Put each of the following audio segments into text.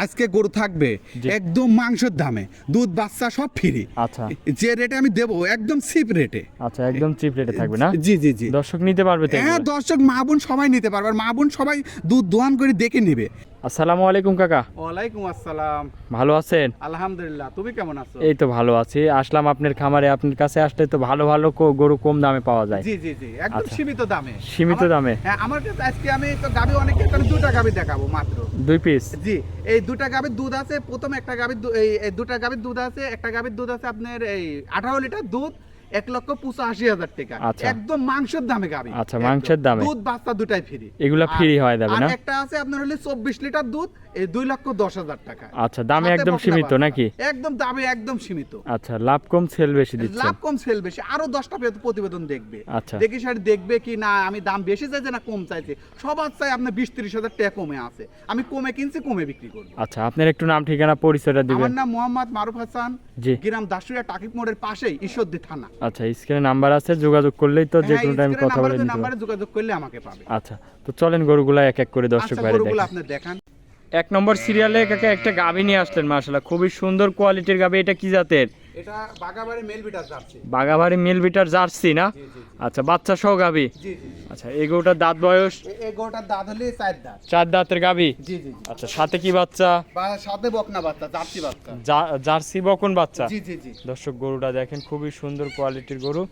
আজকে গরু থাকবে একদম মাংসের দামে, দুধ বাচ্চা সব ফ্রি। আচ্ছা, যে রেটে আমি দেবো একদম চিপ রেটে। আচ্ছা, একদম চিপ রেটে থাকবে না? জি জি জি, দর্শক নিতে পারবে তো? হ্যাঁ, দর্শক মা বোন সবাই নিতে পারবে, আর মা বোন সবাই দুধ দোয়ান করে দেখে নিবে। আসসালামু আলাইকুম কাকা। ওয়ালাইকুম আসসালাম। ভালো আছেন? আলহামদুলিল্লাহ, তুমি কেমন আছো? এই তো ভালো আছি। আসলাম আপনার খামারে, আপনার কাছে আসলে তো ভালো ভালো গরু কম দামে পাওয়া যায়। জি জি জি, একদম আচ্ছা। সীমিত দামে। সীমিত দামে? হ্যাঁ, আমার কাছে আজকে আমি তো গাবি অনেকে আমি দুটা গাবি দেখাবো মাত্র 2 পিস? জি, এই দুটা গাবির দুধ আছে। প্রথম একটা গাবির এই দুটা গাবির দুধ আছে, একটা গাবির দুধ আছে আপনার এই 18 লিটার দুধ, 1,85,000 টাকা। আচ্ছা। একদম মাংসের দামে গাবি। আচ্ছা, মাংসের দামে দুধ বাচ্চা দুটাই ফ্রি। এগুলা ফ্রি হয় যাবে না? আর একটা আছে আপনার হলে 24 লিটার দুধ, এই 2,10,000 টাকা। আচ্ছা, দামে সাথে একদম বকনা সীমিত বাচ্চা। নাকি? একদম দামে একদম সীমিত। আচ্ছা, লাভ কম সেল বেশি দিচ্ছেন? লাভ কম সেল বেশি। আরো 10টা প্রতিবেদন দেখবে, আচ্ছা। দেখি সারি দেখবে কি না আমি দাম বেশি চাইছে না কম চাইছে। সবার চাই আপনার 20-30 হাজার টাকা কমে আছে, আমি কমে কিনছি কমে বিক্রি করব। আচ্ছা, আপনার একটু নাম ঠিকানা পরিচয়টা দিবেন? আমার নাম মোহাম্মদ মারুফ হাসান, জি। গ্রাম দাসুরিয়া টাকিব মোড়ের পাশেই ঈশ্বরদী থানা। আচ্ছা, স্ক্রিনে নাম্বার আছে, যোগাযোগ করলেই তো যে কোনো টাইম কথা বলে নিতে নাম্বারে পারবেন। যোগাযোগ করলে আমাকে পাবে। আচ্ছা, তো চলেন গরুগুলা এক এক করে দর্শক আচ্ছা, ভাইরা গরুগুলো দেখেন। আপনি দেখান। 1 নম্বর সিরিয়ালে কাকে একটা গাভী নিয়ে আসলেন, মাশাআল্লাহ খুবই সুন্দর কোয়ালিটির গাভী। এটা কি জাতের? এটা বাগাবাড়ি মেল বিটার যাচ্ছে। বাগাবাড়ি মিল বিটার জার্সি না? জি জি আচ্ছা, বাচ্চা সহ গাভী? জি জি। আচ্ছা, এই গরুটার দাঁত বয়স? এই গরুটার দাঁত হলে 4 দাঁত। 4 দাঁতের গাভী? জি জি জি। আচ্ছা, সাথে কি বাচ্চা? বা সাথে বকনা বাচ্চা, জার্সি বাচ্চা। জার্সি বকন বাচ্চা? জি জি জি। দর্শক গরুটা দেখেন, খুবই সুন্দর কোয়ালিটির গরু।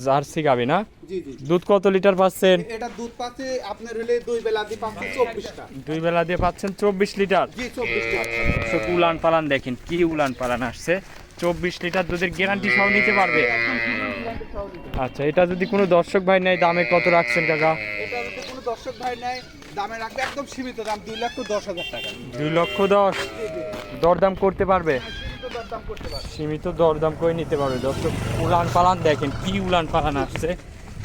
জার্সি গাভী না? জি জি। দুধ কত লিটার পাচ্ছেন? এটা দুধ পাচ্ছে আপনার হলে 2 বেলা দিয়ে পাচ্ছে 24টা। 2 বেলা দিয়ে পাচ্ছেন 24 লিটার? জি, 24টা। দর্শক উলান পালান দেখেন, কি উলান পালান আসছে। 24 লিটার দুধের গ্যারান্টি সহ নিতে পারবে? আচ্ছা, এটা যদি কোনো দর্শক ভাই নেয় দামে কত রাখছেন কাকা? এটা যদি কোনো দর্শক ভাই নেয় দামে রাখবে একদম সীমিত দাম, 2,10,000 টাকা। 2,10,000? জি জি। দরদাম করতে পারবে? সীমিত দরদাম করতে পারবে। সীমিত দরদাম করে নিতে পারবে। দর্শক উলান পালান দেখেন, কি উলান পালান আসছে।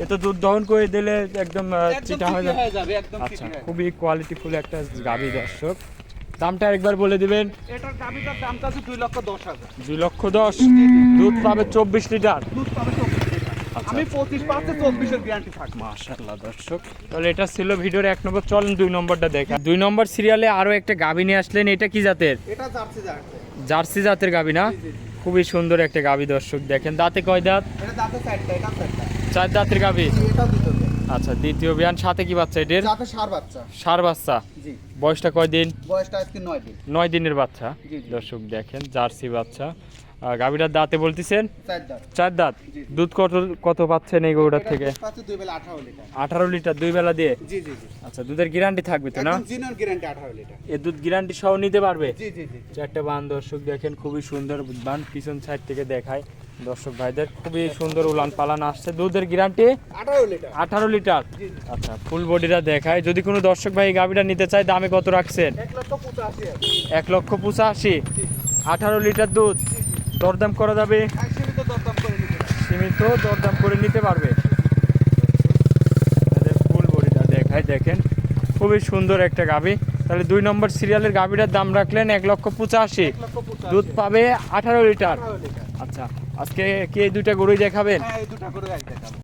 এ তো দুধ দহন করে দিলে একদম একদম চিটা হয়ে চিঠি যাবে। হয়ে যাবে, একদম আচ্ছা, চিঠি হয়ে যাবে। খুবই কোয়ালিটিফুল একটা গাভী। দর্শক দামটা একবার বলে দিবেন? এটার গাভিটার দামটা আছে 2,10,000। 2,10,000? দুধ পাবে 24 লিটার? দুধ পাবে 24 লিটার। আচ্ছা। আমি 25 পাচ্ছে 24 এর গ্যারান্টি থাকবে। মাশাআল্লাহ দর্শক, তাহলে এটা ছিল ভিডিওর 1 নম্বর। চলেন 2 নম্বরটা দেখা। 2 নম্বর সিরিয়ালে আরো একটা গাভী নিয়ে আসলেন, এটা কি জাতের? এটা জার্সি জার্সি। জার্সি জাতের গাভী না? জি, জি, জি। খুবই সুন্দর একটা গাভী। দর্শক দেখেন, দাঁতে কয় দাঁত? এটা দাঁতে 4টা, এটা 4টা। 4 দাঁতের গাভী? জি, এটা দ্বিতীয় দাঁত। আচ্ছা, দ্বিতীয় বিয়ান। সাথে কি বাচ্চা এটার? দাঁতে ষাঁড় বাচ্চা। ষাঁড় বাচ্চা? জি। বয়সটা কয় দিন? বয়সটা আজকে 9 দিন। 9 দিনের বাচ্চা। জি, জি। দর্শক দেখেন, জার্সি বাচ্চা। গাভীটার দাঁতে বলতেছেন 4 দাঁত। 4 দাঁত? জি। দুধ কত কত পাচ্ছেন এই গরুটার থেকে? এটা পাচ্ছে 2 বেলা 18 লিটার। 18 লিটার 2 বেলা দিয়ে? জি জি জি। আচ্ছা, দুধের গ্যারান্টি থাকবে তো না? একদম জিনোর গ্যারান্টি 18 লিটার। এ দুধ গ্যারান্টি সহ নিতে পারবে? জি জি জি। 4টা বান। দর্শক দেখেন, খুবই সুন্দর বান। পিছন সাইড থেকে দেখায় দর্শক ভাইদের, খুবই সুন্দর উলান পালান আসছে। দুধের গ্যারান্টি 18 লিটার। 18 লিটার? জি জি। আচ্ছা, ফুল বডিটা দেখায়। যদি কোনো দর্শক ভাই এই গাভীটা নিতে চায় দামে কত রাখছেন? 1,85,000। 1,85,000? 18 লিটার দুধ, দরদাম করা যাবে? সীমিত দরদাম করে নিতে পারবে। সীমিত দরদাম করে নিতে পারবে। ফুল বডিটা দেখায় দেখেন, খুবই সুন্দর একটা গাভী। তাহলে 2 নম্বর সিরিয়ালের গাভীটার দাম রাখলেন 1,85,000। 1,85,000। দুধ পাবে 18 লিটার? 18 লিটার। আচ্ছা, আজকে কি এই 2টা গরুই দেখাবেন? হ্যাঁ, এই দুটো করে দেখাবো।